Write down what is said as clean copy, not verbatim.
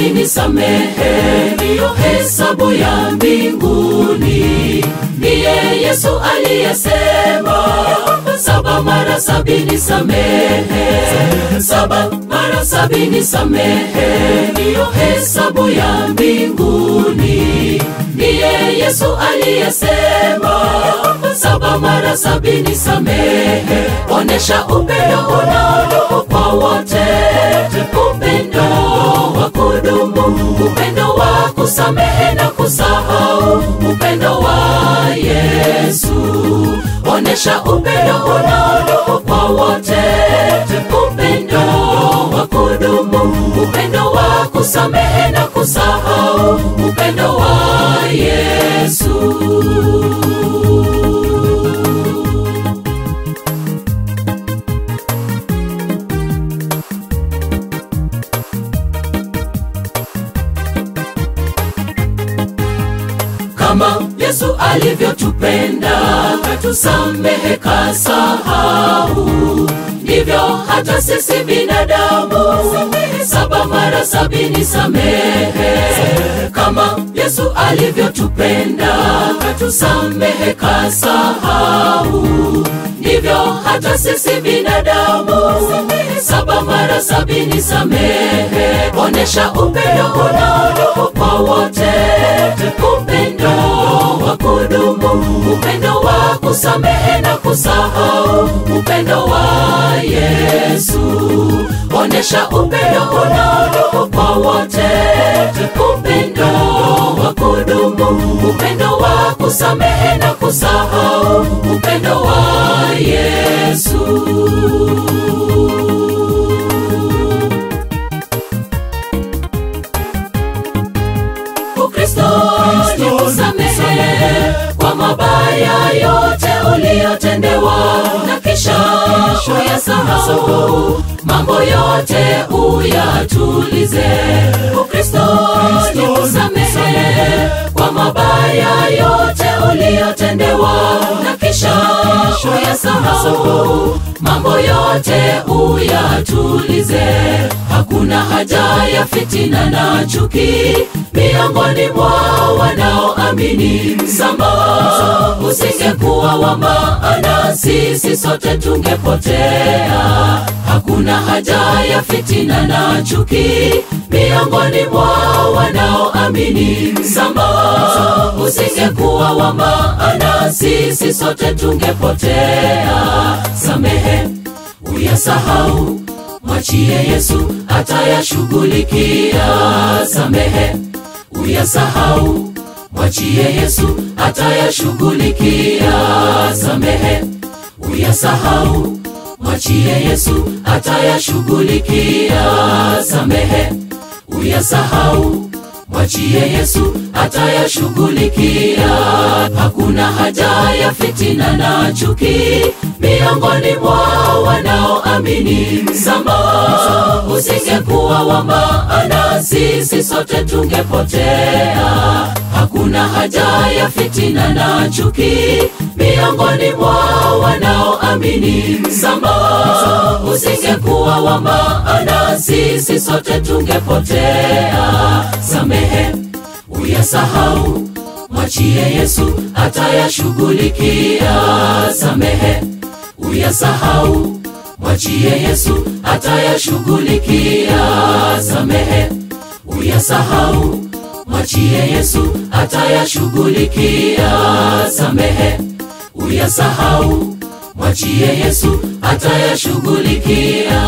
70 samehe, ndiyo hesabu ya mbinguni. Ndiye Yesu aliyesema 7 mara 70 samehe, 7 mara 70 samehe, ndiyo hesabu ya mbinguni. Ndiye Yesu aliyesema 7 mara 70 samehe. Onesha upendo unaodumu kwa wote, upendo wa kudumu, upendo wa kusamehe na kusahau, upendo wa Yesu. Onesha upendo unaodumu kwa wote, upendo wa kudumu, upendo wa kusamehe na kusahau, upendo wa Yesu. Kama Yesu alivyotupenda, katusamehe kasahau, ndivyo hata sisi binadamu 7 mara 70 samehe. Kama Yesu alivyotupenda, katusamehe kasahau, ndivyo hata sisi binadamu 7 mara 70 samehe. Onesha upendo unaodumu kwa wote, upendo wa kudumu, upendo wa kusamehe na kusahau, upendo wa Yesu. Onesha upendo unaodumu kwa wote, upendo wa kudumu, upendo wa kusamehe na kusahau, upendo wa Yesu. Ukristo ni kusamehe kwa mabaya yote uliyotendewa, na kisha uyasahau, mambo yote uyatulize. Ukristo ni kusamehe kwa mabaya yote uliyotendewa, na kisha uyasahau, mambo yote uyatulize. Hakuna haja ya fitina na chuki miongoni mwa wanaoamini. Samaha usingekuwa wa maana, sisi sote tungepotea. Hakuna haja ya fitina na chuki miongoni mwa wanaoamini. Samaha usingekuwa wa maana, sisi sote tungepotea. Samehe uyasahau, mwachie Yesu atayashughulikia. Samehe uyasahau, mwachie Yesu atayashughulikia. Samehe uyasahau, mwachie Yesu atayashughulikia. Samehe uyasahau, mwachie Yesu atayashughulikia. Hakuna haja ya fitina na chuki miongoni mwa wanaoamini. Samaha usingekuwa wa maana, sisi sote tungepotea. Hakuna haja ya fitina na chuki miongoni mwa wanaoamini. Samaha usingekuwa wa maana, sisi sote tungepotea. Samehe uyasahau, mwachie Yesu atayashughulikia. Samehe uyasahau, mwachie Yesu atayashughulikia. Samehe uyasahau, mwachie Yesu atayashughulikia. Samehe uyasahau, mwachie Yesu atayashughulikia.